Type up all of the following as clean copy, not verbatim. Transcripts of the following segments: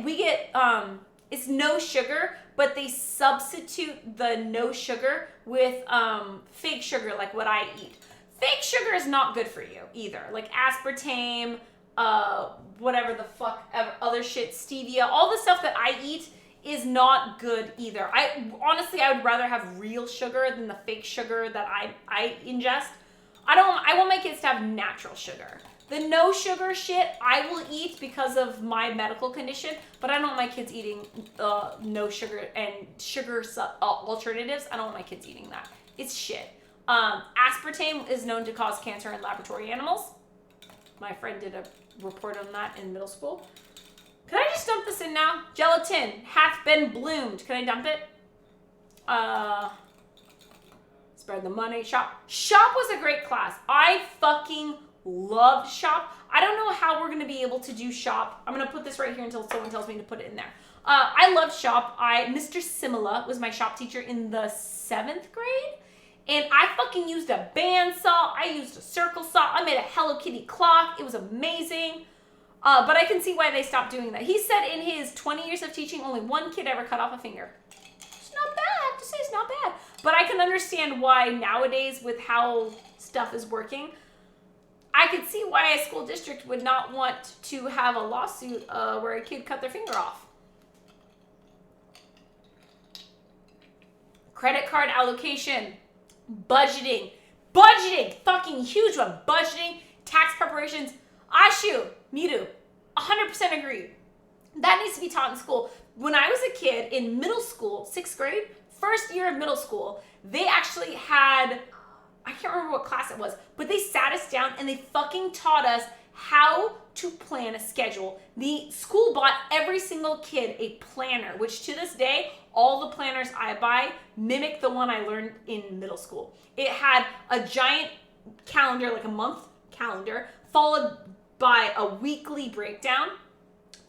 it's no sugar, but they substitute the no sugar with fake sugar, like what I eat. Fake sugar is not good for you either. Like aspartame, whatever the fuck, other shit, stevia, all the stuff that I eat is not good either. I would rather have real sugar than the fake sugar that I ingest. I want my kids to have natural sugar. The no sugar shit I will eat because of my medical condition, but I don't want my kids eating no sugar and sugar alternatives. I don't want my kids eating that. It's shit. Aspartame is known to cause cancer in laboratory animals. My friend did a report on that in middle school. Can I just dump this in now? Gelatin hath been bloomed. Can I dump it? Spread the money. Shop. Shop was a great class. I fucking loved shop. I don't know how we're going to be able to do shop. I'm going to put this right here until someone tells me to put it in there. I loved shop. Mr. Simila was my shop teacher in the 7th grade. And I fucking used a bandsaw. I used a circle saw. I made a Hello Kitty clock. It was amazing. But I can see why they stopped doing that. He said in his 20 years of teaching, only one kid ever cut off a finger. It's not bad. I have to say it's not bad. But I can understand why nowadays with how stuff is working, I could see why a school district would not want to have a lawsuit where a kid cut their finger off. Credit card allocation. Budgeting. Budgeting. Fucking huge one. Budgeting. Tax preparations. Ashu. Miru. 100% agree. That needs to be taught in school. When I was a kid in middle school, 6th grade, first year of middle school, they actually had, I can't remember what class it was, but they sat us down and they fucking taught us how to plan a schedule. The school bought every single kid a planner, which to this day, all the planners I buy mimic the one I learned in middle school. It had a giant calendar, like a month calendar, followed by a weekly breakdown.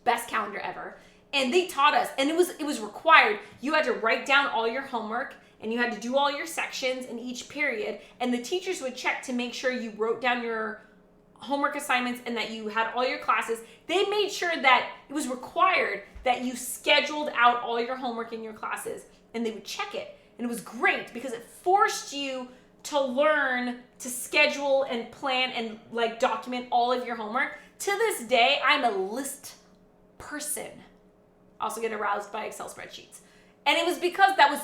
Best calendar ever. And they taught us, and it was required. You had to write down all your homework, and you had to do all your sections in each period, and the teachers would check to make sure you wrote down your homework assignments and that you had all your classes. They made sure that it was required that you scheduled out all your homework in your classes, and they would check it. And it was great because it forced you to learn to schedule and plan and like document all of your homework. To this day, I'm a list person. I also get aroused by Excel spreadsheets. And it was because that was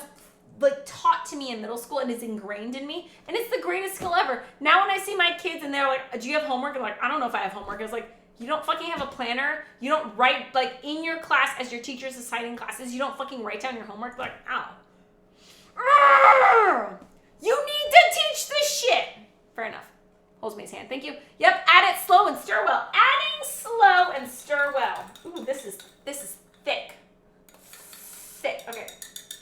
like taught to me in middle school and is ingrained in me. And it's the greatest skill ever. Now when I see my kids and they're like, do you have homework? I'm like, I don't know if I have homework. I was like, you don't fucking have a planner. You don't write like in your class as your teacher's assigning classes. You don't fucking write down your homework. They're like, ow. Arrgh! You need to teach this shit. Fair enough. Holds me his hand. Thank you. Yep. Add it slow and stir well. Adding slow and stir well. Ooh, this is thick. Thick. Okay.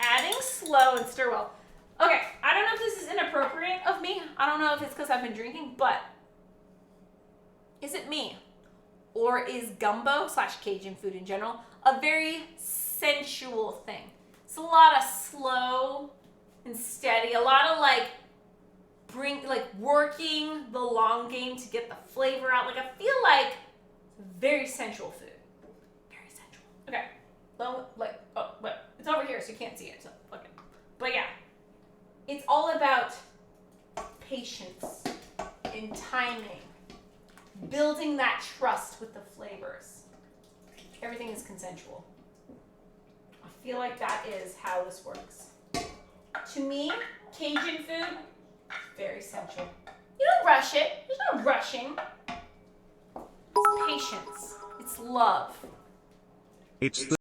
Adding slow and stir well. Okay. I don't know if this is inappropriate of me. I don't know if it's because I've been drinking, but is it me? Or is gumbo / Cajun food in general a very sensual thing? It's a lot of slow and steady. A lot of working the long game to get the flavor out. Like I feel like very sensual food. Very sensual. Okay. But it's over here so you can't see it. So okay. But yeah. It's all about patience and timing. Building that trust with the flavors. Everything is consensual. I feel like that is how this works. To me, Cajun food, very sensual. You don't rush it. There's no rushing. It's patience. It's love. It's the